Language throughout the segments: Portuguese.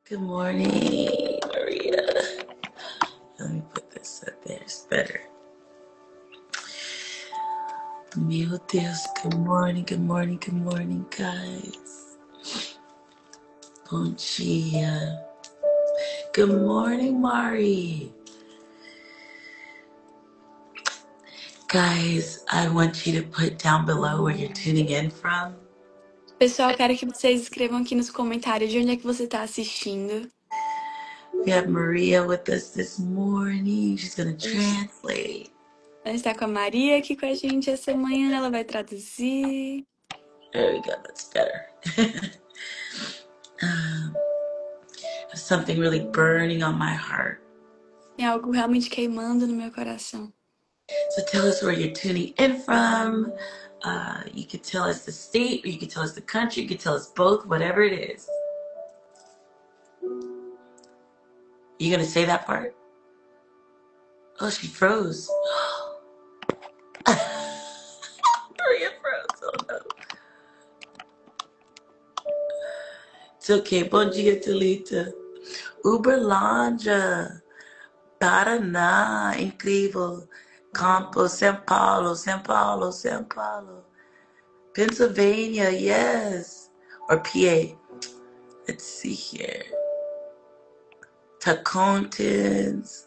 Good morning, Maria. Let me put this up there. It's better. Meu Deus, good morning, guys. Bom dia. Good morning, Mari. Guys, I want you to put down below where you're tuning in from. Pessoal, quero que vocês escrevam aqui nos comentários de onde é que você está assistindo. We have Maria with us this morning. She's going to translate. A gente está com a Maria aqui com a gente essa manhã, ela vai traduzir. There we go, that's better. There's something really burning on my heart. Tem algo realmente queimando no meu coração. So tell us where you're tuning in from. You could tell us the state, or you could tell us the country, you could tell us both, whatever it is. You gonna say that part? Oh, she froze. Maria froze. Oh no. It's okay. Bom dia, Thalita. Uberlândia, Paraná, incrível. Campos, São Paulo, São Paulo, São Paulo. Pennsylvania, yes. Or PA. Let's see here. Tacontins.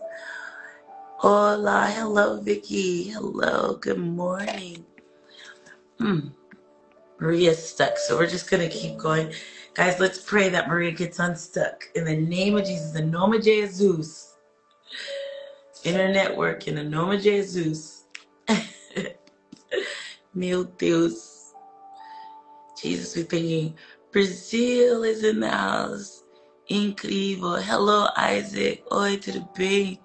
Hola, hello, Vicky. Hello, good morning. Maria's stuck, so we're just gonna keep going. Guys, let's pray that Maria gets unstuck. In the name of Jesus, in nome de Jesus. Internet work, in the nome de Jesus. Meu Deus. Jesus, we thank you. Brazil is in the house. Incrível. Hello, Isaac. Oi, tudo bem?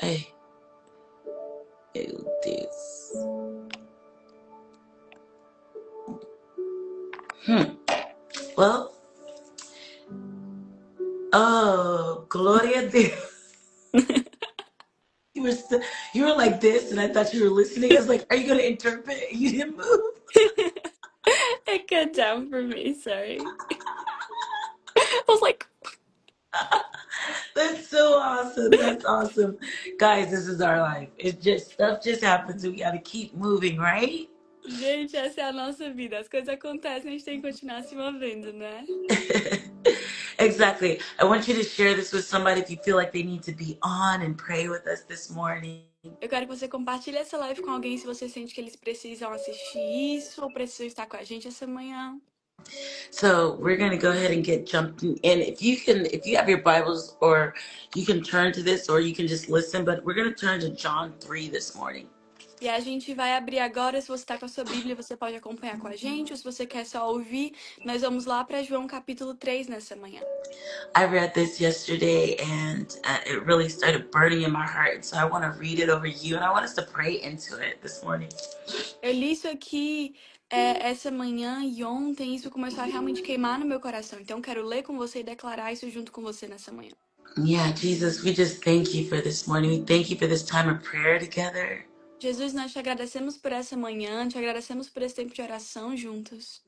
Ai. Meu Deus. Well. Oh, glória a Deus. You were like this, and I thought you were listening. I was like, are you going to interpret? You didn't move. It cut down for me, sorry. I was like... That's so awesome. That's awesome. Guys, this is our life. Stuff just happens, and we got to keep moving, right? Gente, essa é a nossa vida. As coisas acontecem, a gente tem que continuar se movendo, né? Exactly. I want you to share this with somebody if you feel like they need to be on and pray with us this morning. Eu quero que você compartilhe essa live com alguém se você sente que eles precisam assistir isso ou precisam estar com a gente essa manhã. So we're going to go ahead and get jumping in. If you have your Bibles, or you can turn to this, or you can just listen, but we're going to turn to John 3 this morning. E a gente vai abrir agora. Se você está com a sua Bíblia, você pode acompanhar com a gente. Ou se você quer só ouvir, nós vamos lá para João capítulo 3 nessa manhã. I read this yesterday, and it really started burning in my heart. So I want to read it over you, and I want us to pray into it this morning. Eu li isso aqui essa manhã e ontem isso começou a realmente queimar no meu coração. Então eu quero ler com você e declarar isso junto com você nessa manhã. Yeah, Jesus, we just thank you for this morning. We thank you for this time of prayer together. Jesus, nós te agradecemos por essa manhã, te agradecemos por esse tempo de oração juntos.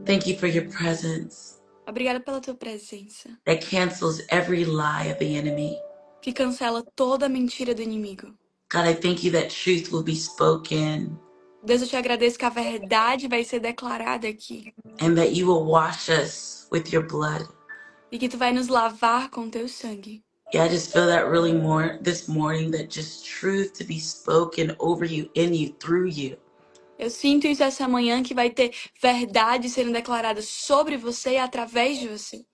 Thank you for your presence Obrigada pela tua presença, that cancels every lie of the enemy. que cancela toda a mentira do inimigo. God, I thank you that truth will be spoken Deus, eu te agradeço que a verdade vai ser declarada aqui. and that you will wash us with your blood. E que tu vai nos lavar com teu sangue. Yeah, I just feel that really more this morning, that just truth to be spoken over you, in you, through you. Eu sinto isso essa manhã, que vai ter verdade sendo declarada sobre você e através de você.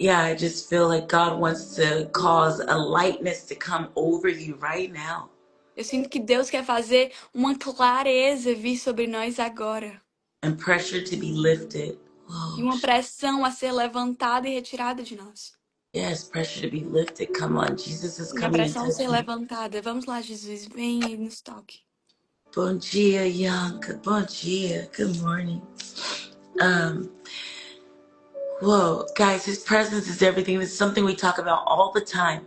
Yeah, I just feel like God wants to cause a lightness to come over you right now. Eu sinto que Deus quer fazer uma clareza vir sobre nós agora. And pressure to be lifted. E uma pressão a ser levantada e retirada de nós. Yes, pressure to be lifted. Come on, Jesus is Uma coming and pressão a ser touching. levantada. Vamos lá, Jesus, vem e nos toque. Bom dia, Yanka. Bom dia. Good morning. Whoa, guys, his presence is everything. It's something we talk about all the time.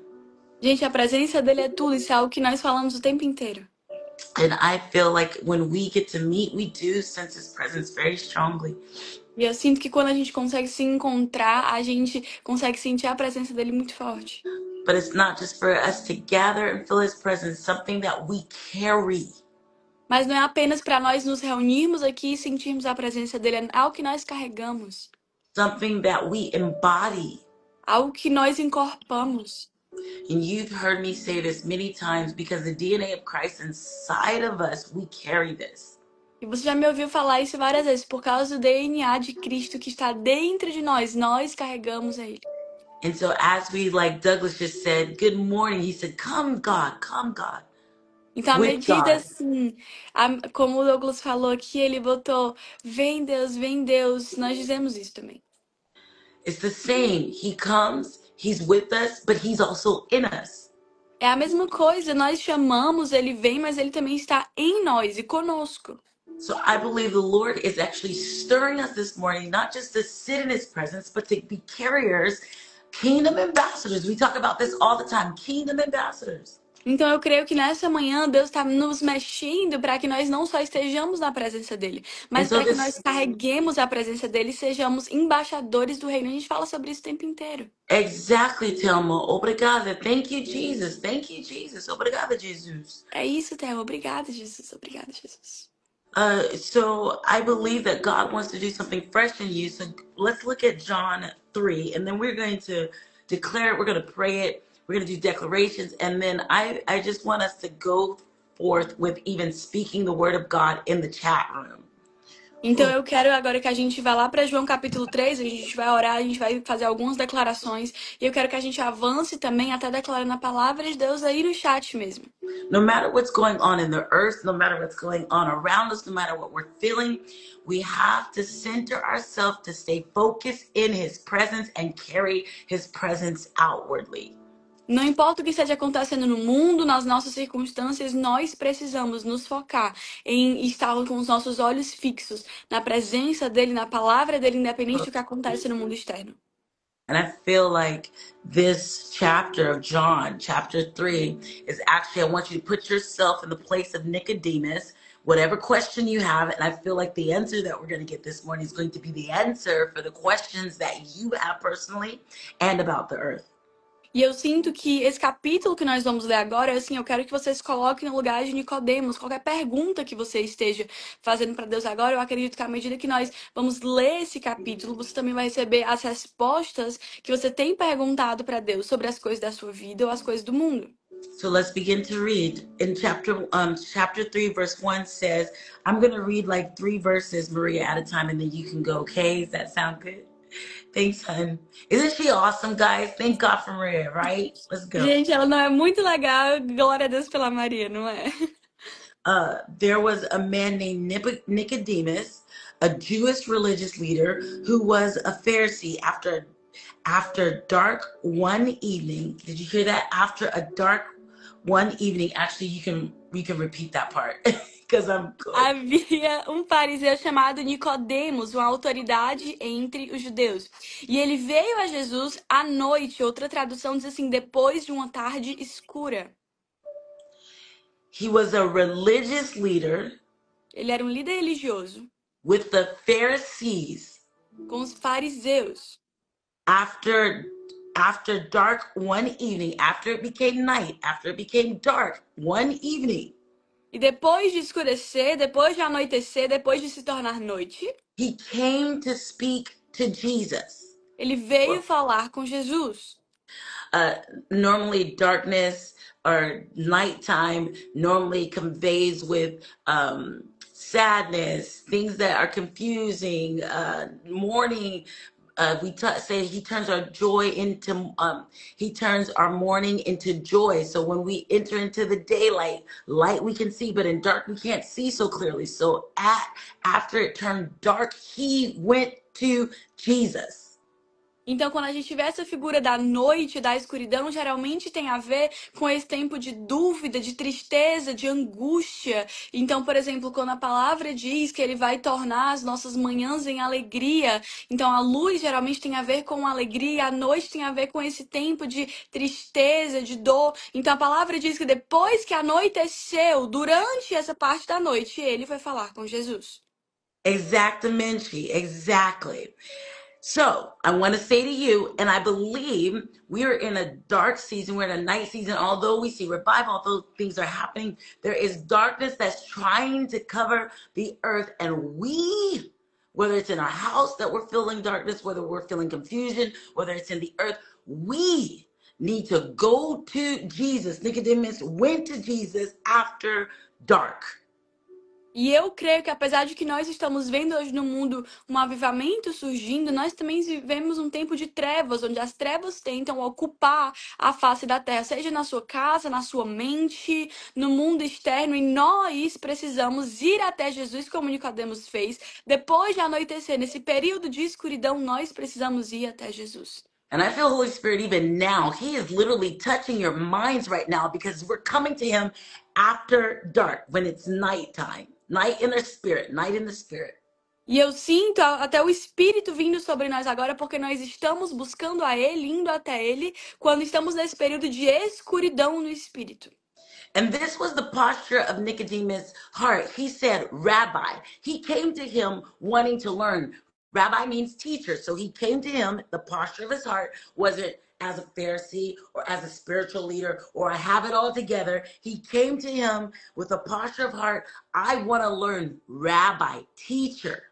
Gente, a presença dele é tudo. Isso é algo que nós falamos o tempo inteiro. And I feel like when we get to meet, we do sense his presence very strongly. E eu sinto que quando a gente consegue se encontrar, a gente consegue sentir a presença dele muito forte. But it's not just for us to gather and feel his presence, something that we carry. Mas não é apenas para nós nos reunirmos aqui e sentirmos a presença dele, é algo que nós carregamos, Something that we embody. algo que nós encorpamos. And you've heard me say this many times, because the DNA of Christ inside of us, we carry this. E você já me ouviu falar isso várias vezes, por causa do DNA de Cristo que está dentro de nós carregamos ele. And so as we, like Douglas just said, good morning, he said, come come God. Então, à With medida God. assim, como o Douglas falou aqui, ele botou, vem Deus, nós dizemos isso também. It's the same. He comes, he's with us, but he's also in us. É a mesma coisa, nós chamamos, ele vem, mas ele também está em nós e conosco. So I believe the Lord is actually stirring us this morning, not just to sit in his presence, but to be carriers, kingdom ambassadors. We talk about this all the time, kingdom ambassadors. Então eu creio que nessa manhã Deus está nos mexendo para que nós não só estejamos na presença dele, And mas so para que nós this, carreguemos a presença dele e sejamos embaixadores do reino. A gente fala sobre isso o tempo inteiro. exactly, Thelma. Obrigada. Thank you, Jesus. Thank you, Jesus. Obrigada, Jesus. É isso, Theo. Obrigada, Jesus. Obrigada, Jesus. So I believe that God wants to do something fresh in you. So let's look at John 3, and then we're going to declare it. We're going to pray it. We're going to do declarations. And then I just want us to go forth with even speaking the word of God in the chat room. Então eu quero agora que a gente vá lá para João capítulo 3, a gente vai orar, a gente vai fazer algumas declarações, e eu quero que a gente avance também até declarando a palavra de Deus aí no chat mesmo. No matter what's going on in the earth, no matter what's going on around us, no matter what we're feeling, we have to center ourselves to stay focused in his presence and carry his presence outwardly. Não importa o que esteja acontecendo no mundo, nas nossas circunstâncias, nós precisamos nos focar em estar com os nossos olhos fixos na presença dele, na palavra dele, independente do que acontece no mundo externo. And I feel like this chapter of John, chapter 3, is actually, I want you to put yourself in the place of Nicodemus, whatever question you have. And I feel like the answer that we're going to get this morning is going to be the answer for the questions that you have personally and about the earth. E eu sinto que esse capítulo que nós vamos ler agora, assim, eu quero que vocês coloquem no lugar de Nicodemos, qualquer pergunta que você esteja fazendo para Deus agora, eu acredito que à medida que nós vamos ler esse capítulo, você também vai receber as respostas que você tem perguntado para Deus sobre as coisas da sua vida ou as coisas do mundo. So let's begin to read. In chapter 3, verse 1 says, I'm going to read like 3 verses, Maria, at a time, and then you can go, okay? Does that sound good? Thanks, hun. Isn't she awesome, guys? Thank God for Maria, right? Let's go. Gente, ela não é muito legal, glória a Deus pela Maria, não é? There was a man named Nicodemus, a Jewish religious leader who was a Pharisee. After dark one evening, did you hear that? After a dark one evening, actually, you can repeat that part because I'm good. Havia um fariseu chamado Nicodemos, uma autoridade entre os judeus. E ele veio a Jesus à noite, outra tradução diz assim, depois de uma tarde escura. He was a religious leader Ele era um líder religioso with the Pharisees. com os fariseus. After dark one evening, after it became night, after it became dark one evening, E depois de escurecer, depois de anoitecer, depois de se tornar noite, he came to speak to Jesus. ele veio falar com Jesus. Normally darkness or nighttime normally conveys with sadness, things that are confusing, mourning. We say he turns our joy into, he turns our mourning into joy. So when we enter into the daylight, light we can see, but in dark we can't see so clearly. So after it turned dark, he went to Jesus. Então, quando a gente vê essa figura da noite, da escuridão, geralmente tem a ver com esse tempo de dúvida, de tristeza, de angústia. Então, por exemplo, quando a palavra diz que ele vai tornar as nossas manhãs em alegria, então a luz geralmente tem a ver com alegria, a noite tem a ver com esse tempo de tristeza, de dor. Então, a palavra diz que depois que anoiteceu, durante essa parte da noite, ele foi falar com Jesus. Exactamente, exactly. So I want to say to you, and I believe we are in a dark season, we're in a night season, although we see revival, although things are happening, there is darkness that's trying to cover the earth. And we, whether it's in our house that we're feeling darkness, whether we're feeling confusion, whether it's in the earth, we need to go to Jesus. Nicodemus went to Jesus after dark. E eu creio que apesar de que nós estamos vendo hoje no mundo um avivamento surgindo, nós também vivemos um tempo de trevas, onde as trevas tentam ocupar a face da terra, seja na sua casa, na sua mente, no mundo externo, e nós precisamos ir até Jesus, como Nicodemos fez. Depois de anoitecer, nesse período de escuridão, nós precisamos ir até Jesus. And I feel Holy Spirit even now. He is literally touching your minds right now because we're coming to him after dark, when it's nighttime. Night in the spirit, night in the spirit. E eu sinto até o Espírito vindo sobre nós agora, porque nós estamos buscando a Ele, indo até Ele, quando estamos nesse período de escuridão no Espírito. And this was the posture of Nicodemus' heart. He said, Rabbi. He came to him wanting to learn. Rabbi means teacher. So he came to him, the posture of his heart wasn't as a Pharisee or as a spiritual leader or I have it all together. He came to him with a posture of heart. I want to learn, Rabbi, teacher.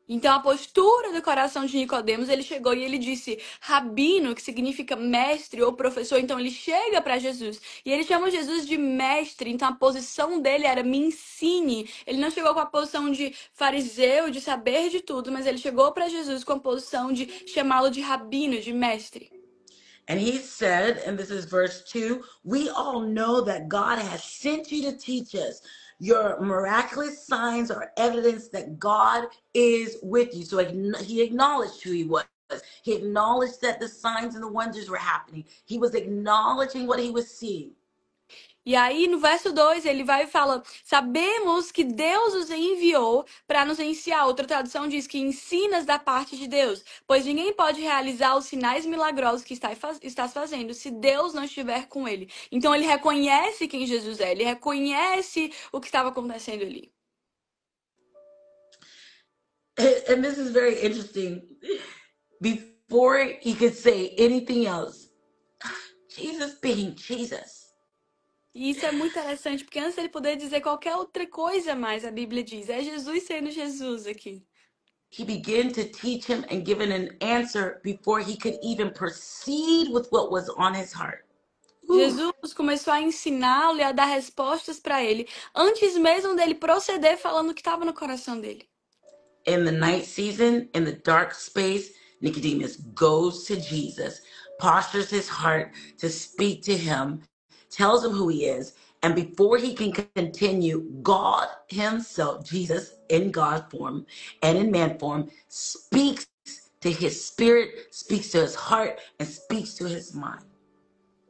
Então, a postura do coração de Nicodemos, ele chegou e ele disse rabino, que significa mestre ou professor. Então, ele chega para Jesus e ele chama Jesus de mestre. Então, a posição dele era me ensine. Ele não chegou com a posição de fariseu, de saber de tudo, mas ele chegou para Jesus com a posição de chamá-lo de rabino, de mestre. And he said, and this is verse 2, we all know that God has sent you to teach us. Your miraculous signs are evidence that God is with you. So he acknowledged who he was. He acknowledged that the signs and the wonders were happening. He was acknowledging what he was seeing. E aí, no verso 2, ele vai e fala: sabemos que Deus os enviou para nos ensinar. Outra tradução diz que ensinas da parte de Deus, pois ninguém pode realizar os sinais milagrosos que estás fazendo se Deus não estiver com ele. Então, ele reconhece quem Jesus é, ele reconhece o que estava acontecendo ali. And this is very interesting. Before he could say anything else, Jesus being Jesus. E isso é muito interessante, porque antes ele poder dizer qualquer outra coisa mais, a Bíblia diz, é Jesus sendo Jesus aqui. He began to teach him and give an answer before he could even proceed with what was on his heart. Jesus começou a ensiná-lo e a dar respostas para ele, antes mesmo dele proceder falando o que estava no coração dele. In the night season, in the dark space, Nicodemus goes to Jesus, postures his heart to speak to him, tells him who he is, and before he can continue, God himself, Jesus in God form and in man form, speaks to his spirit, speaks to his heart, and speaks to his mind.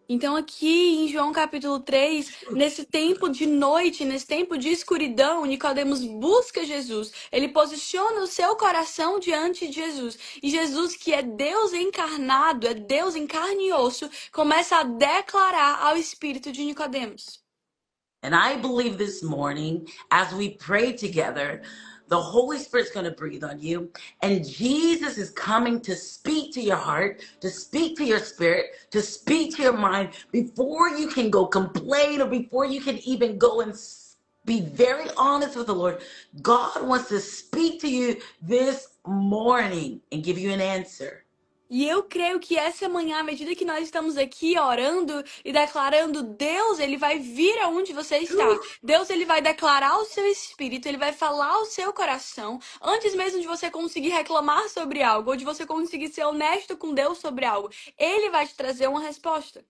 Então aqui em João capítulo 3, nesse tempo de noite, nesse tempo de escuridão, Nicodemos busca Jesus. Ele posiciona o seu coração diante de Jesus. E Jesus, que é Deus encarnado, é Deus em carne e osso, começa a declarar ao espírito de Nicodemos. And I believe this morning, as we pray together, the Holy Spirit's going to breathe on you. And Jesus is coming to speak to your heart, to speak to your spirit, to speak to your mind before you can go complain or before you can even go and be very honest with the Lord. God wants to speak to you this morning and give you an answer. E eu creio que essa manhã, à medida que nós estamos aqui orando e declarando, Deus, ele vai vir aonde você está. Deus, ele vai declarar o seu espírito, ele vai falar o seu coração, antes mesmo de você conseguir reclamar sobre algo, ou de você conseguir ser honesto com Deus sobre algo. Ele vai te trazer uma resposta.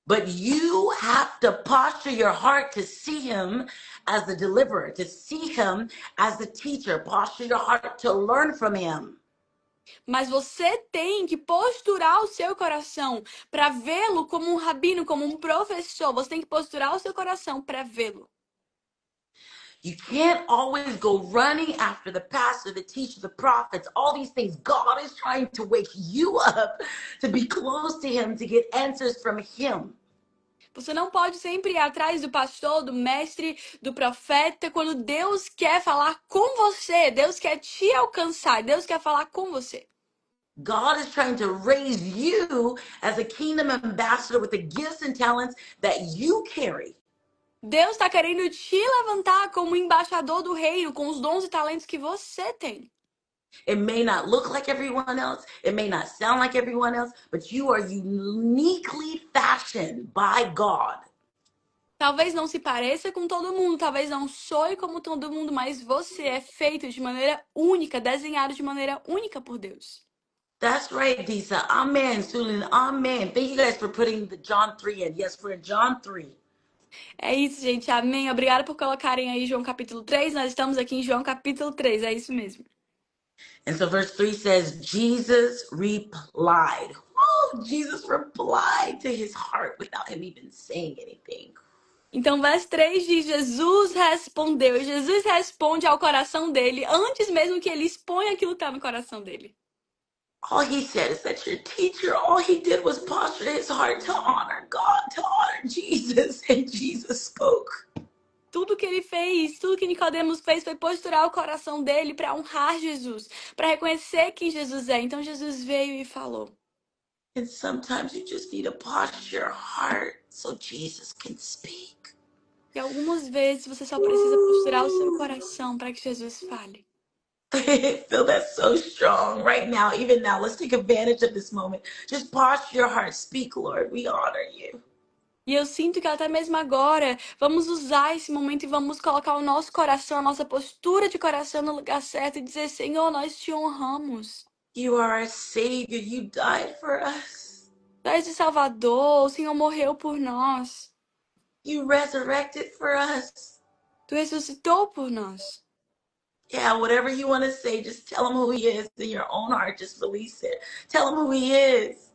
But you have to posture your heart to see him as the deliverer, to see him as the teacher. Posture your heart to learn from him. Mas você tem que posturar o seu coração para vê-lo como um rabino, como um professor. Você tem que posturar o seu coração para vê-lo. You can't always go running after the pastor, the teacher, the prophets, all these things. God is trying to wake you up to be close to him, to get answers from him. Você não pode sempre ir atrás do pastor, do mestre, do profeta, quando Deus quer falar com você, Deus quer te alcançar, Deus quer falar com você. God is trying to raise you as a kingdom ambassador with the gifts and talents that you carry. Deus está querendo te levantar como embaixador do reino, com os dons e talentos que você tem. It may not look like everyone else, it may not sound like everyone else, but you are uniquely fashioned by God. Talvez não se pareça com todo mundo, talvez não soe como todo mundo, mas você é feito de maneira única, desenhado de maneira única por Deus. That's right, Disa. Amen, Sulin. Amen. Thank you guys for putting the John 3 in. Yes, we're in John 3. É isso, gente. Amém. Obrigada por colocarem aí João capítulo 3. Nós estamos aqui em João capítulo 3. É isso mesmo. And so verse 3 says, Jesus replied. Oh, Jesus replied to his heart without him even saying anything. Então, verso 3 diz: Jesus respondeu. E Jesus responde ao coração dele antes mesmo que ele exponha aquilo que está no coração dele. All he said is that your teacher, all he did was posture his heart to honor God, to honor Jesus. And Jesus spoke. Tudo que ele fez, tudo que Nicodemos fez foi posturar o coração dele para honrar Jesus, para reconhecer quem Jesus é. Então Jesus veio e falou. And sometimes you just need to posture your heart so Jesus can speak. E algumas vezes você só precisa posturar o seu coração para que Jesus fale. I feel that so strong right now, even now. Let's take advantage of this moment. Just posture your heart. Speak, Lord. We honor you. E eu sinto que até mesmo agora, vamos usar esse momento e vamos colocar o nosso coração, a nossa postura de coração no lugar certo e dizer: Senhor, nós te honramos. You are our Savior. You died for us. Tu és o Salvador, o Senhor morreu por nós. You resurrected for us. Tu ressuscitou por nós. Yeah, whatever you want to say, just tell him who he is in your own heart. Just release it. Tell him who he is.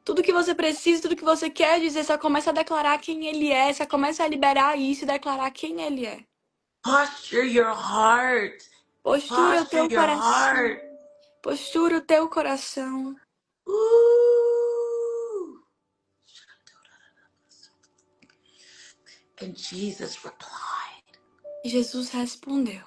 Tudo que você precisa, tudo que você quer dizer, só começa a declarar quem ele é, só começa a liberar isso e declarar quem ele é. Posture your heart. Postura o Posture teu your coração. heart. Postura o teu coração. Ooh. And Jesus replied. E Jesus respondeu.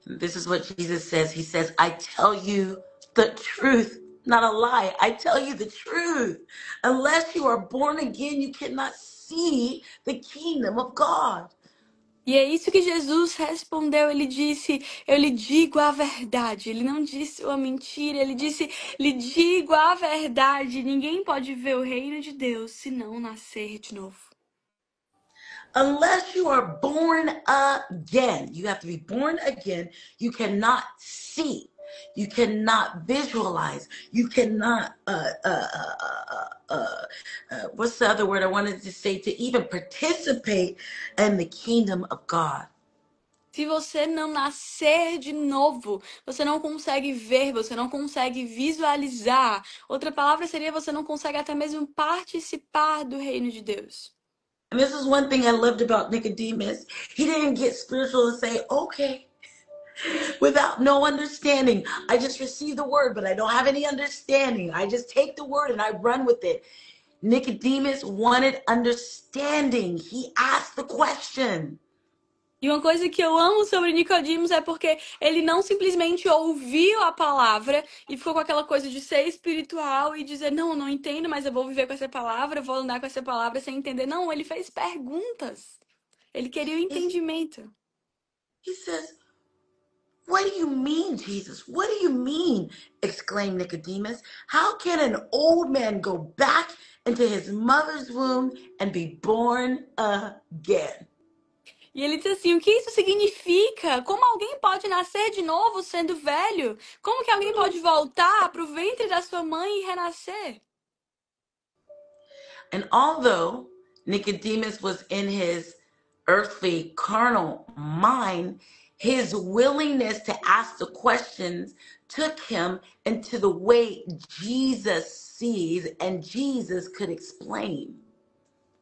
And this is what Jesus says. He says, I tell you the truth, not a lie. I tell you the truth. Unless you are born again, you cannot see the kingdom of God. E é isso que Jesus respondeu. Ele disse: Eu lhe digo a verdade. Ele não disse uma mentira. Ele disse: Lhe digo a verdade. Ninguém pode ver o reino de Deus se não nascer de novo. Unless you are born again, you have to be born again. You cannot see. You cannot visualize. You cannot, what's the other word I wanted to say? To even participate in the kingdom of God. Se você não nascer de novo, você não consegue ver, você não consegue visualizar. Outra palavra seria: você não consegue até mesmo participar do reino de Deus. And this is one thing I loved about Nicodemus. He didn't get spiritual and say, okay, without no understanding. I just receive the word, but I don't have any understanding. I just take the word and I run with it. Nicodemus wanted understanding. He asked the question. E uma coisa que eu amo sobre Nicodemos é porque ele não simplesmente ouviu a palavra e ficou com aquela coisa de ser espiritual e dizer: não, eu não entendo, mas eu vou viver com essa palavra, eu vou andar com essa palavra sem entender. Não, ele fez perguntas. Ele queria o entendimento. He says, what do you mean, Jesus? What do you mean? Exclaimed Nicodemus. How can an old man go back into his mother's womb and be born again? E ele disse assim: o que isso significa? Como alguém pode nascer de novo sendo velho? Como que alguém pode voltar para o ventre da sua mãe e renascer? And although Nicodemus was in his earthly, carnal mind, his willingness to ask the questions took him into the way Jesus sees and Jesus could explain.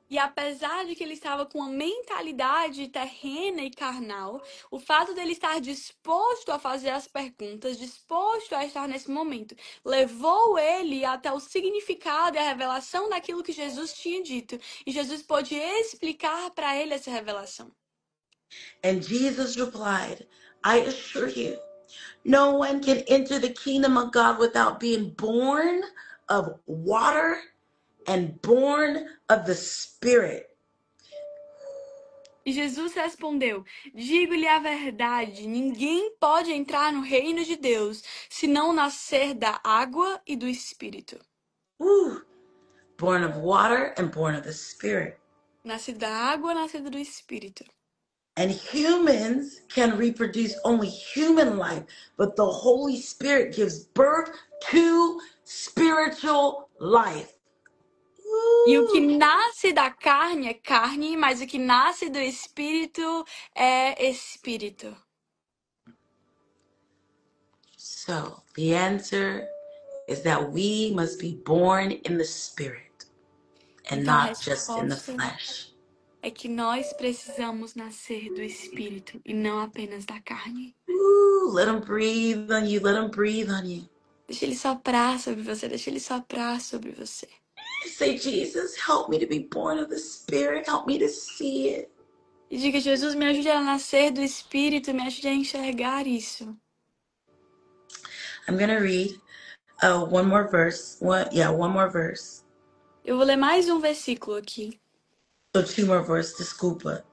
E apesar de que ele estava com uma mentalidade terrena e carnal, o fato dele estar disposto a fazer as perguntas, disposto a estar nesse momento, levou ele até o significado e a revelação daquilo que Jesus tinha dito. E Jesus pôde explicar para ele essa revelação. And Jesus replied, I assure you, no one can enter the kingdom of God without being born of water and born of the Spirit. E Jesus respondeu: Digo-lhe a verdade, ninguém pode entrar no reino de Deus se não nascer da água e do Espírito. Woo! Born of water and born of the Spirit. Nascido da água, nascido do Espírito. And humans can reproduce only human life, but the Holy Spirit gives birth to spiritual life. E o que Woo! nasce da carne é carne, mas o que nasce do Espírito é Espírito. So the answer is that we must be born in the Spirit and Então a not just in the resposta flesh. é que nós precisamos nascer do Espírito e não apenas da carne. Ooh, let him breathe on you. Let him breathe on you. Deixa ele soprar sobre você, deixa ele soprar sobre você. Say, Jesus, help me to be born of the Spirit. Help me to see it. E diga: Jesus, me ajude a nascer do Espírito, me ajude a enxergar isso. I'm going to read one more verse. One more verse. Eu vou ler mais um versículo aqui. So two more verses, desculpa.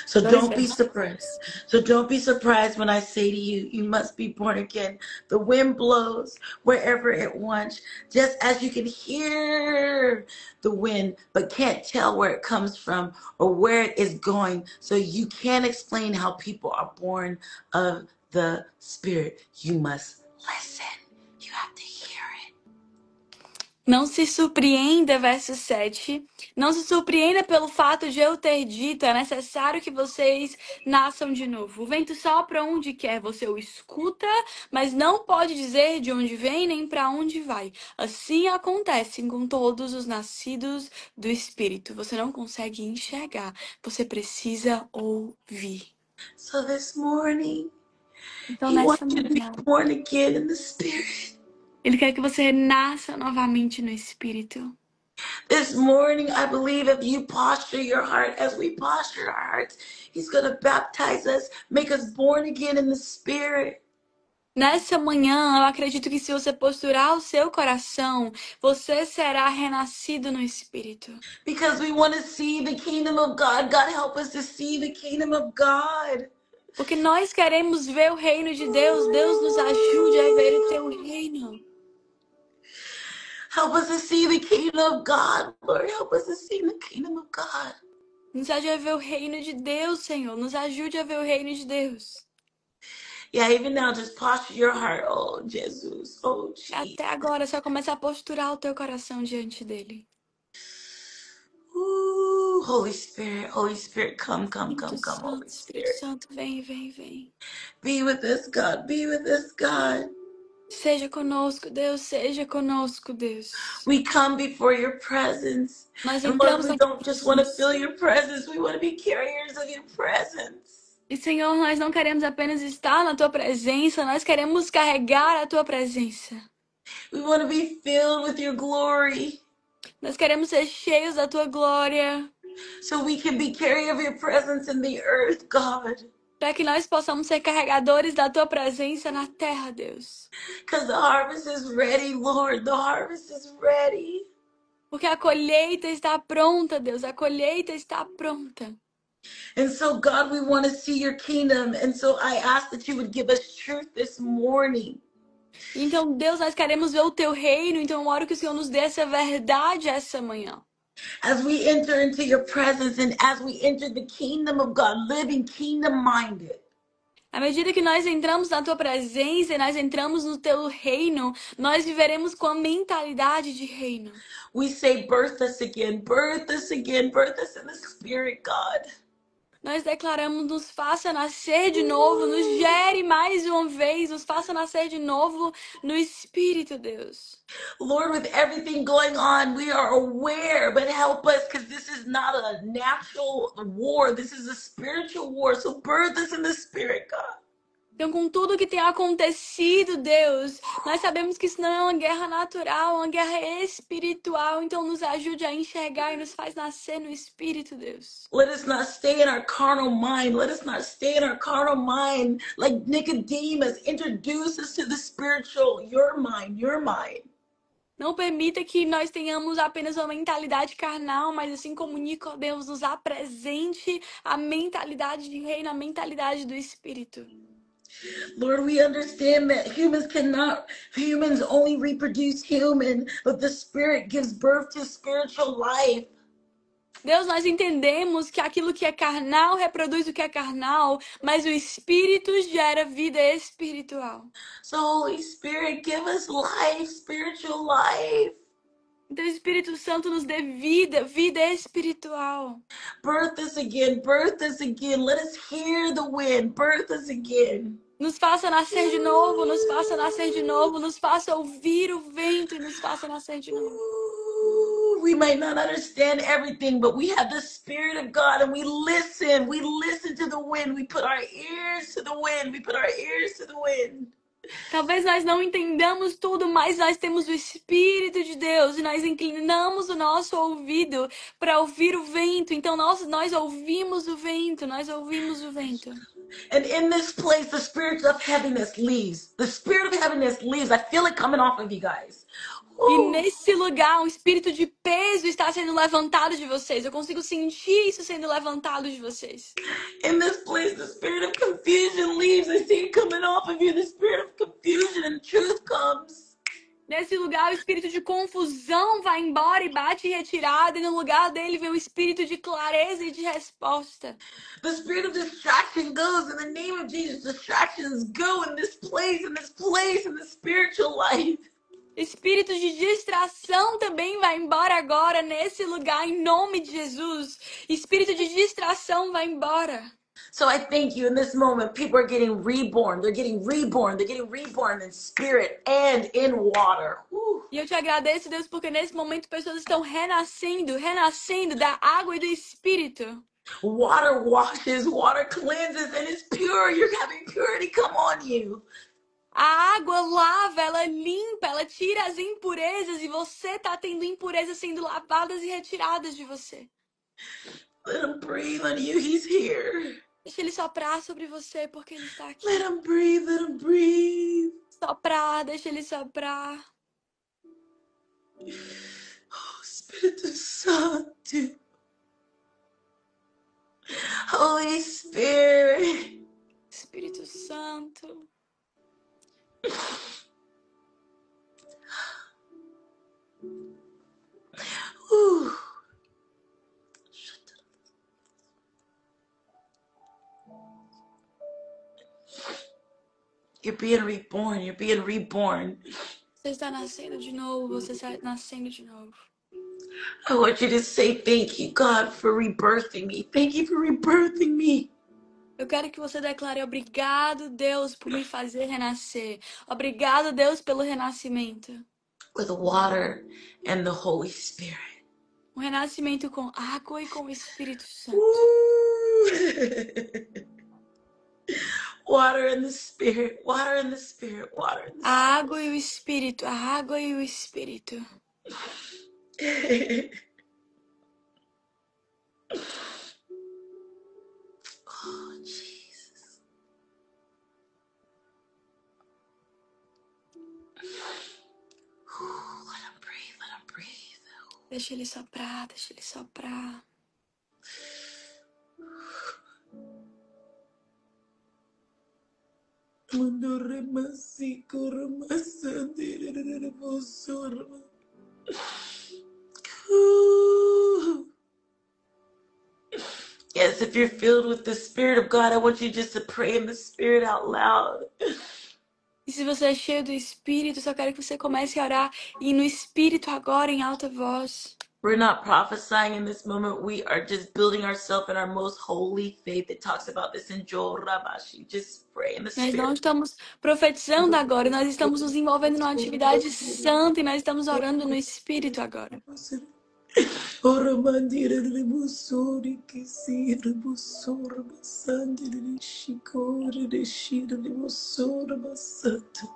So Dois don't be versos. surprised. So don't be surprised when I say to you, you must be born again. The wind blows wherever it wants, just as you can hear the wind, but can't tell where it comes from or where it is going. So you can't explain how people are born of the Spirit. You must listen. You have to hear it. Não se surpreenda, verso 7. Não se surpreenda pelo fato de eu ter dito, é necessário que vocês nasçam de novo. O vento sopra onde quer, você o escuta, mas não pode dizer de onde vem nem para onde vai. Assim acontece com todos os nascidos do Espírito. Você não consegue enxergar, você precisa ouvir. So this morning, Então, He nessa wants you to be manhã, born again in the Spirit. Ele quer que você nasça novamente no Espírito. This morning, I believe if you posture your heart as we posture our hearts, He's going to baptize us, make us born again in the Spirit. Nessa manhã, eu acredito que se você posturar o seu coração, você será renascido no Espírito. Because we want to see the kingdom of God. God, help us to see the kingdom of God. Porque nós queremos ver o reino de Deus. Deus nos ajude a ver o teu reino. Help us to see the kingdom of God. Lord, help us to see the kingdom of God. Nos ajude a ver o reino de Deus, Senhor. Nos ajude a ver o reino de Deus. Yeah, even now, just posture your heart. Oh, Jesus. Oh, Jesus. Até agora, só começa a posturar o teu coração diante dele. Ooh, Holy Spirit, come, Espírito Holy Santo, Espírito Spirit. Santo, vem, vem, vem. Be with us, God. Be with us, God. Seja conosco, Deus, seja conosco, Deus. We come before your presence. Nós And Lord, entramos we na tua don't just want to presença. feel your presence. We want to be carriers of your presence. E, Senhor, nós não queremos apenas estar na tua presença, nós queremos carregar a tua presença. We want to be filled with your glory Nós queremos ser cheios da tua glória, so we can be carrier of your presence in the earth, God. para que nós possamos ser carregadores da tua presença na terra, Deus. Because the harvest is ready, Lord. The harvest is ready. Porque a colheita está pronta, Deus, a colheita está pronta. And so, God, we want to see your kingdom. And so I ask that you would give us truth this morning. Então, Deus, nós queremos ver o teu reino, então eu oro que o Senhor nos dê essa verdade essa manhã. As we enter into your presence and as we enter the kingdom of God, living kingdom minded. À medida que nós entramos na tua presença e nós entramos no teu reino, nós viveremos com a mentalidade de reino. We say, birth us again, birth us again, birth us in the Spirit, God. Nós declaramos, nos faça nascer de novo, nos gere mais uma vez, nos faça nascer de novo no Espírito, Deus. Lord, with everything going on, we are aware, but help us because this is not a natural war. This is a spiritual war. So birth us in the spirit, God. Então, com tudo que tem acontecido, Deus, nós sabemos que isso não é uma guerra natural, é uma guerra espiritual. Então, nos ajude a enxergar e nos faz nascer no Espírito, Deus. Let us not stay in our carnal mind. Let us not stay in our carnal mind like Nicodemus. Introduce us to the spiritual, your mind, your mind. Não permita que nós tenhamos apenas uma mentalidade carnal, mas assim como Nicodemos nos apresente a mentalidade de reino, a mentalidade do Espírito. Lord, we understand that humans only reproduce human, but the spirit gives birth to spiritual life. Deus, nós entendemos que aquilo que é carnal reproduz o que é carnal, mas o Espírito gera vida espiritual. So Holy Spirit, give us life, spiritual life. Então o Espírito Santo nos dê vida, vida espiritual. Birth us again, birth us again. Let us hear the wind, birth us again. Nos faça nascer de novo, nos faça nascer de novo, nos faça ouvir o vento e nos faça nascer de novo. We might not understand everything, but we have the Spirit of God and we listen. We listen to the wind. We put our ears to the wind. We put our ears to the wind. Talvez nós não entendamos tudo, mas nós temos o Espírito de Deus e nós inclinamos o nosso ouvido para ouvir o vento. Então nós ouvimos o vento, nós ouvimos o vento. And in this place, the spirit of heaviness leaves. The spirit of heaviness leaves. I feel it coming off of you guys. E nesse lugar, um espírito de peso está sendo levantado de vocês. Eu consigo sentir isso sendo levantado de vocês. In this place, the spirit of confusion leaves. I see it coming off of you. The spirit of confusion and truth comes. Nesse lugar, o espírito de confusão vai embora e bate em retirada. E no lugar dele vem o espírito de clareza e de resposta. The spirit of distraction goes. In the name of Jesus, distractions go in this place, in the spiritual life. Espírito de distração também vai embora agora nesse lugar, em nome de Jesus. Espírito de distração vai embora. So I thank you in this moment. People are getting reborn. They're getting reborn. They're getting reborn in spirit and in water. E eu te agradeço, Deus, porque nesse momento pessoas estão renascendo da água e do Espírito. Water washes, water cleanses, and it's pure. You're having purity come on you. A água lava, ela limpa, ela tira as impurezas e você está tendo impurezas sendo lavadas e retiradas de você. Let him breathe on you. He's here. Deixa ele soprar sobre você porque ele está aqui. Let him breathe. Let him breathe. Soprar, deixa ele soprar. Oh, Espírito Santo. Holy Spirit. Espírito Santo. You're being reborn. You're being reborn. Você está nascendo de novo, você está nascendo de novo. I want you to say thank you, God, for rebirthing me. Thank you for rebirthing me. Eu quero que você declare obrigado, Deus, por me fazer renascer. Obrigado, Deus, pelo renascimento. With water and the Holy Spirit. Um renascimento com água e com o Espírito Santo. Water and the Spirit, water and the Spirit, water and the Spirit. A água e o Espírito, a água e o Espírito. Oh, Jesus. Let him breathe, let him breathe. Deixa ele soprar, deixa ele soprar. Yes, if you're filled with the Spirit of God, I want you just to pray in the Spirit out loud. E se você é cheio do Espírito, só quero que você comece a orar e no Espírito agora em alta voz. We're not prophesying in this moment. We are just building ourselves in our most holy faith. It talks about this in Joel Rabashi. Just pray in the Nós não spirit. estamos profetizando agora, nós estamos nos envolvendo numa atividade santa e nós estamos orando no Espírito agora. Oramandira de Musori, que se de Musora, Basandi de Shikori, de Shida de Musora, Basanta.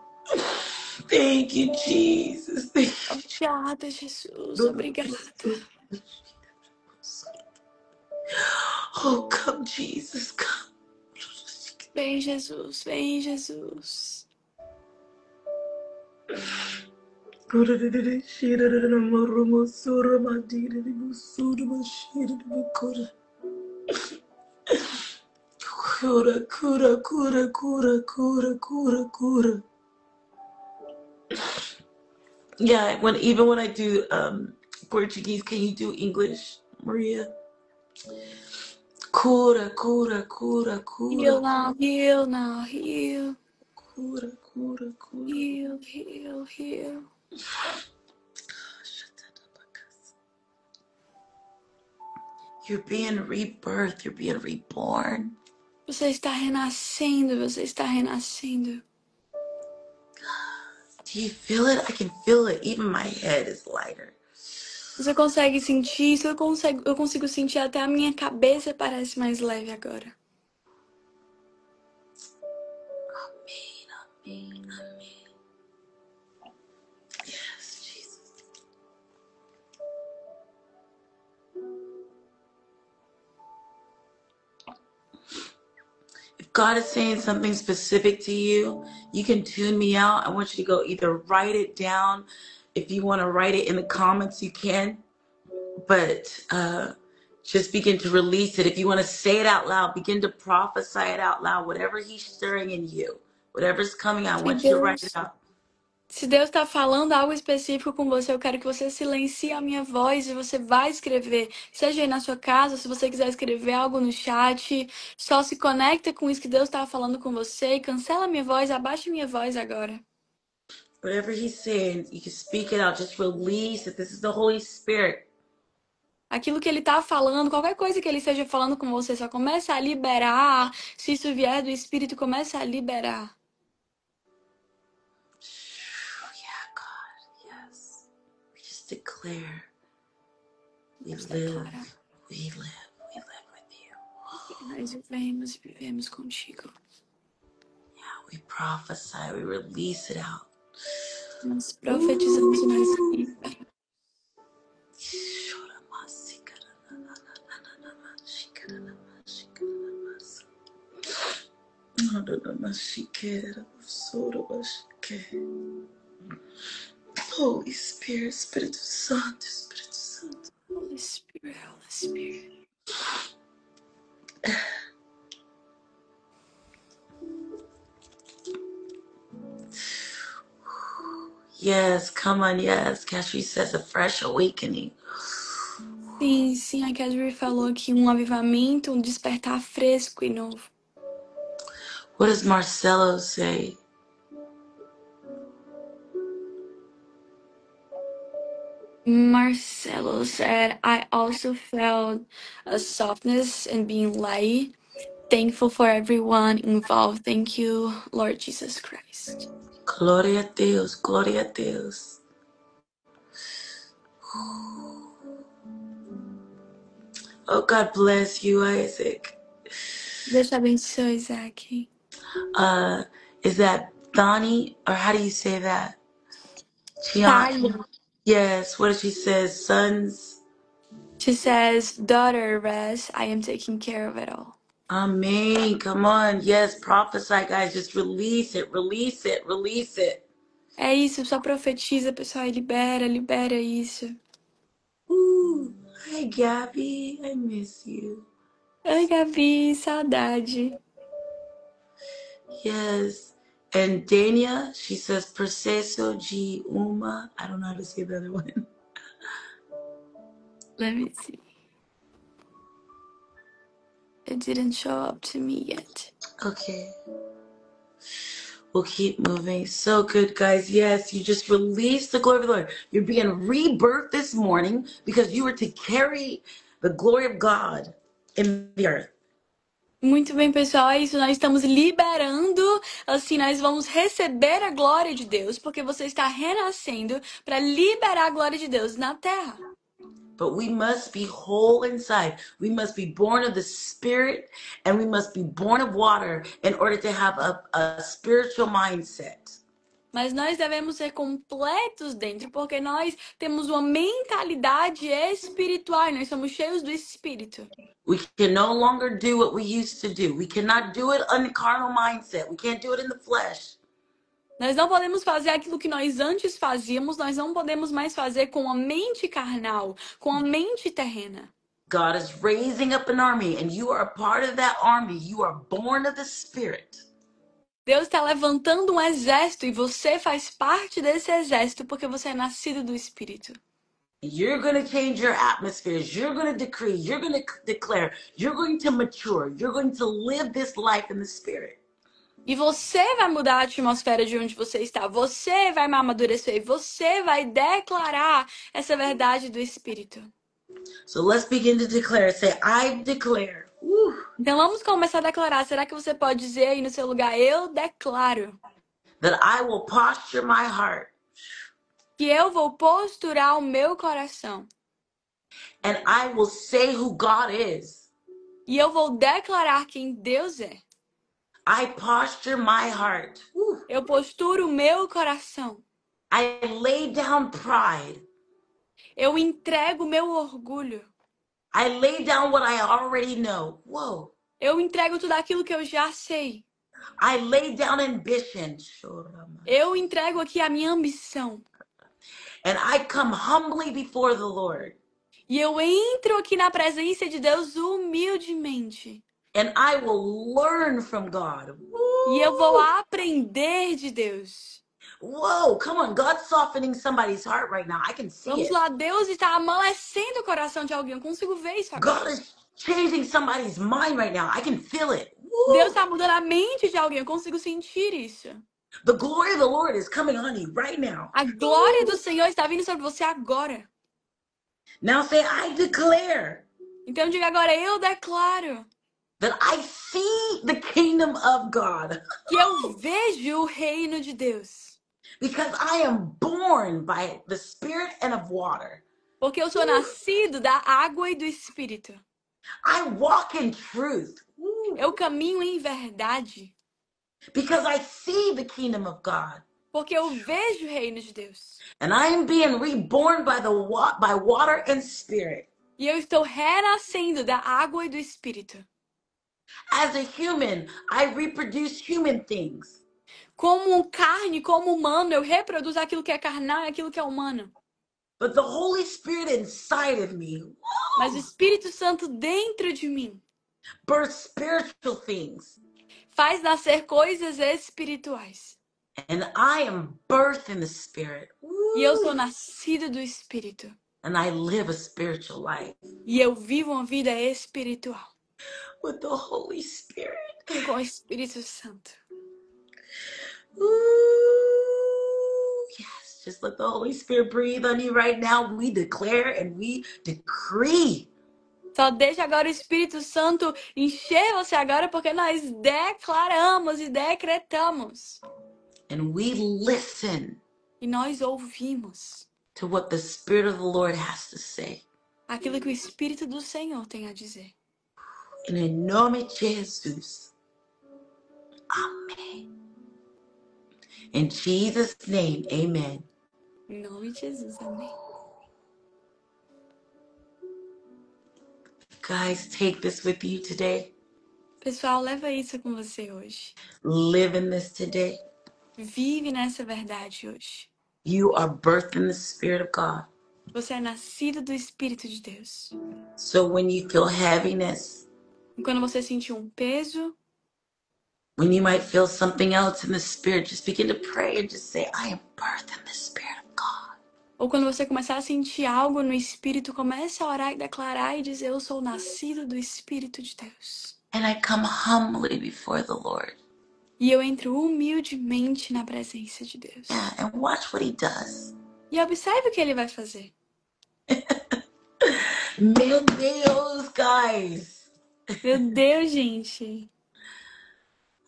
Thank you, Jesus. Thank Obrigada, Jesus. you. Obrigada. Oh, come, Jesus, come. Vem, Jesus. Vem, Jesus. Kura de Shida de Musora, Mandira de Musora, Bashida de Mukura. Cura, cura, cura, cura, cura, cura, cura. Yeah, even when I do Portuguese, can you do English, Maria? Cura, cura, cura, cura, Heal now, heal now, heal. cura, cura, cura. Heal, heal, heal. You're being rebirthed. You're being reborn. Você está renascendo, você está renascendo. Do you feel it? I can feel it. Even my head is lighter. Você consegue sentir isso? Eu consigo sentir até a minha cabeça parece mais leve agora. Amen, amen, amen. Yes, Jesus. If God is saying something specific to you, you can tune me out. I want you to go either write it down. If you want to write it in the comments, you can. But just begin to release it. If you want to say it out loud, begin to prophesy it out loud. Whatever he's stirring in you, whatever's coming, I want you to write it out. Se Deus está falando algo específico com você, eu quero que você silencie a minha voz e você vai escrever. Seja aí na sua casa, se você quiser escrever algo no chat, só se conecta com isso que Deus está falando com você e cancela a minha voz, abaixa a minha voz agora. Whatever he's saying, you can speak it out. Just release it. This is the Holy Spirit. Aquilo que ele está falando, qualquer coisa que ele esteja falando com você, só começa a liberar. Se isso vier do Espírito, começa a liberar. Yeah, God, yes. We just declare we Vamos live, declarar. we live, we live with you. Nós vivemos e vivemos contigo. Yeah, we prophesy, we release it out. Nós profetizamos e nós liberamos. Holy Spirit, Espírito Santo, Espírito Santo. Holy Spirit, Holy Spirit. Yes, come on, yes. Cashie says a fresh awakening. Sim, sim, a Cadbury falou aqui um avivamento, um despertar fresco e novo. What does Marcelo say? Marcelo said, I also felt a softness and being light. Thankful for everyone involved. Thank you, Lord Jesus Christ. Glória a Deus, glória a Deus. Oh, God bless you, Isaac. Deus te abençoe, Isaac. Is that Donnie, or how do you say that? Talia. Yes, what does she say? Sons. She says, daughter, rest. I am taking care of it all. Amen. Come on. Yes, prophesy, guys. Just release it, release it, release it. É isso, só profetiza, pessoal, e libera isso. Hi, Gabby. I miss you. Oi, Gabi, saudade. Yes. And Dania, she says, proceso de uma. I don't know how to say the other one. Let me see. It didn't show up to me yet. Okay. We'll keep moving. So good, guys. Yes, you just released the glory of the Lord. You're being rebirthed this morning because you were to carry the glory of God in the earth. Muito bem, pessoal, é isso. Nós estamos liberando, assim, nós vamos receber a glória de Deus, porque você está renascendo para liberar a glória de Deus na terra. But we must be whole inside. We must be born of the Spirit and we must be born of water in order to have a spiritual mindset. Mas nós devemos ser completos dentro, porque nós temos uma mentalidade espiritual, e nós somos cheios do Espírito. We can no longer do what we used to do. We cannot do it on the carnal mindset. We can't do it in the flesh. Nós não podemos fazer aquilo que nós antes fazíamos, nós não podemos mais fazer com a mente carnal, com a mente terrena. God is raising up an army and you are a part of that army. You are born of the Spirit. Deus está levantando um exército e você faz parte desse exército porque você é nascido do Espírito. You're going to change your atmospheres. You're going to decree. You're going to declare. You're going to mature. You're going to live this life in the Spirit. E você vai mudar a atmosfera de onde você está. Você vai amadurecer. E você vai declarar essa verdade do Espírito. So let's begin to declare. Say, I declare. Então vamos começar a declarar. Será que você pode dizer aí no seu lugar? Eu declaro That I will posture my heart. que eu vou posturar o meu coração. And I will say who God is. E eu vou declarar quem Deus é. I posture my heart. Eu posturo o meu coração. I lay down pride. Eu entrego o meu orgulho. I lay down what I already know. Whoa. Eu entrego tudo aquilo que eu já sei. I lay down ambition. Eu entrego aqui a minha ambição. And I come humbly before the Lord. E eu entro aqui na presença de Deus humildemente. And I will learn from God. E eu vou aprender de Deus. Whoa, come on. God's softening somebody's heart right now. I can see Vamos it. lá, Deus está amolecendo o coração de alguém. Eu consigo ver isso God agora. is changing somebody's mind right now. I can feel it. Deus está mudando a mente de alguém. Eu consigo sentir isso. The glory of the Lord is coming on you right now. A glória do Senhor está vindo sobre você agora. Now say, I declare Então diga agora, eu declaro that I see the kingdom of God. que eu vejo o reino de Deus. Because I am born by the Spirit and of water. Porque eu sou nascido da água e do Espírito. I walk in truth. Eu caminho em verdade. Because I see the kingdom of God. Porque eu vejo o reino de Deus. And I am being reborn by by water and spirit. E eu estou renascendo da água e do Espírito. As a human, I reproduce human things. Como carne, como humano, eu reproduzo aquilo que é carnal e aquilo que é humano. But the Holy Spirit inside of me Mas o Espírito Santo dentro de mim births spiritual things. faz nascer coisas espirituais. And I am birthed in the Spirit. E eu sou nascido do Espírito. And I live a spiritual life E eu vivo uma vida espiritual with the Holy Spirit. com o Espírito Santo. Yes, just let the Holy Spirit breathe on you right now. We declare and we decree. Só deixa agora o Espírito Santo encher você agora, porque nós declaramos e decretamos. And we listen E nós ouvimos to what the Spirit of the Lord has to say. aquilo que o Espírito do Senhor tem a dizer. Em nome de Jesus. Amém. In Jesus' name, amen. Em nome de Jesus, amém. Guys, take this with you today. Pessoal, leva isso com você hoje. Live in this today. Vive nessa verdade hoje. You are birthed in the Spirit of God. Você é nascido do Espírito de Deus. So when you feel heaviness, E quando você sentir um peso, when you might feel something else in the Spirit, just begin to pray and just say, I am birthed in the Spirit of God. ou quando você começar a sentir algo no Espírito, comece a orar e declarar e dizer, eu sou nascido do Espírito de Deus. And I come humbly before the Lord. E eu entro humildemente na presença de Yeah, Deus. and watch what he does. E observe o que ele vai fazer. Meu Deus, guys. Meu Deus, gente.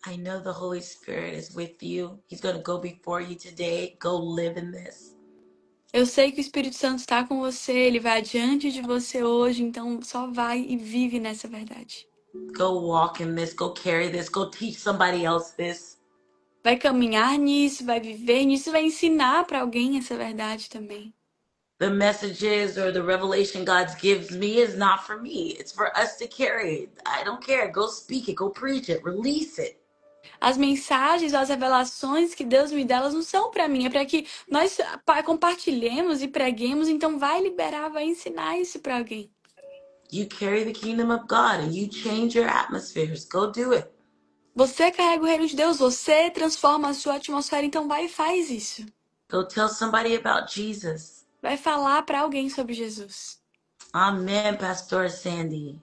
I know the Holy Spirit is with you. He's going to go before you today. Go live in this. Eu sei que o Espírito Santo está com você, ele vai adiante de você hoje, então só vai e vive nessa verdade. Go walk in this. Go carry this. Go teach somebody else this. Vai caminhar nisso, vai viver nisso, vai ensinar para alguém essa verdade também. The messages or the revelation God gives me is not for me. It's for us to carry it. I don't care. Go speak it. Go preach it. Release it. As mensagens, as revelações que Deus me dá, elas não são para mim, é para que nós compartilhemos e preguemos, então vai liberar, vai ensinar isso para alguém. You carry the kingdom of God and you change your atmospheres. Go do it. Você carrega o reino de Deus, você transforma a sua atmosfera, então vai e faz isso. Go tell somebody about Jesus. Vai falar para alguém sobre Jesus. Amen, Pastor Sandy.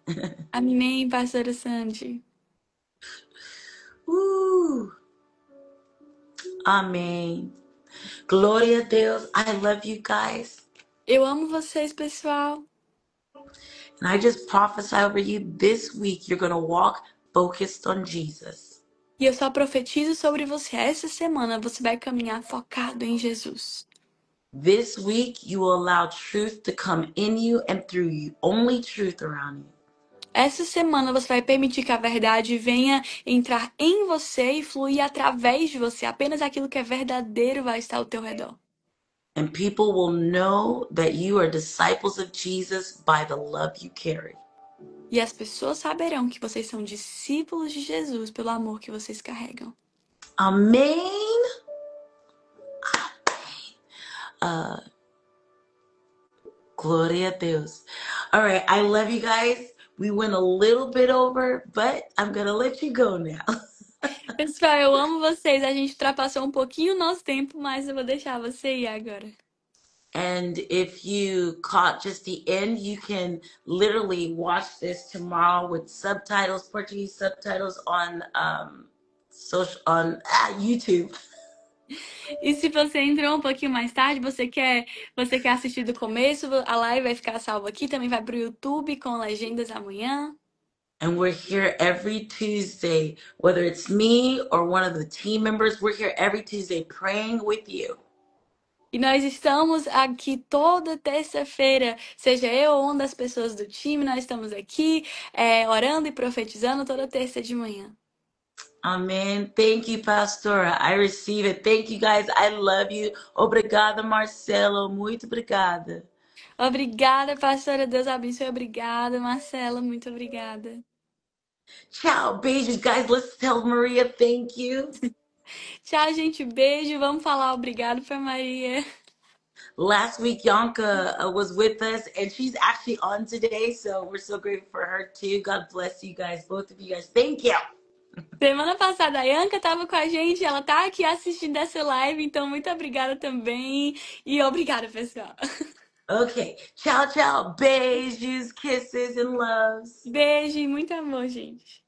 Amém, pastora Sandy. Amém. Glória a Deus. I love you guys. Eu amo vocês, pessoal. And I just prophesy over you this week you're going to walk focused on Jesus. E eu só profetizo sobre você. Essa semana você vai caminhar focado em Jesus. This week you will allow truth to come in you and through you. Only truth around you. Essa semana você vai permitir que a verdade venha entrar em você e fluir através de você. Apenas aquilo que é verdadeiro vai estar ao teu redor. And people will know that you are disciples of Jesus by the love you carry. E as pessoas saberão que vocês são discípulos de Jesus pelo amor que vocês carregam. Amen. Gloria a Deus. All right, I love you guys. We went a little bit over, but I'm going to let you go now. Pessoal, eu amo vocês. A gente ultrapassou um pouquinho o nosso tempo, mas eu vou deixar você ir agora. And if you caught just the end, you can literally watch this tomorrow with subtitles, Portuguese subtitles on YouTube. E se você entrou um pouquinho mais tarde, você quer assistir do começo, a live vai ficar salva aqui, também vai pro YouTube com legendas amanhã. And we're here every Tuesday, whether it's me or one of the team members, we're here every Tuesday praying with you. E nós estamos aqui toda terça-feira, seja eu ou uma das pessoas do time, nós estamos aqui orando e profetizando toda terça de manhã. Amen. Thank you, Pastora. I receive it. Thank you, guys. I love you. Obrigada, Marcelo. Muito obrigada. Obrigada, pastora. Deus abençoe. Obrigada, Marcela. Muito obrigada. Ciao, beijos, guys. Let's tell Maria thank you. Tchau, gente. Beijo. Vamos falar obrigado pra Maria. Last week, Yanka was with us, and she's actually on today, so we're so grateful for her too. God bless you guys, both of you guys. Thank you. Semana passada a Yanka estava com a gente, ela tá aqui assistindo essa live, então muito obrigada também. E obrigada, pessoal. Okay. Ciao, ciao. Beijos, kisses, and loves. Beijo e muito amor, gente.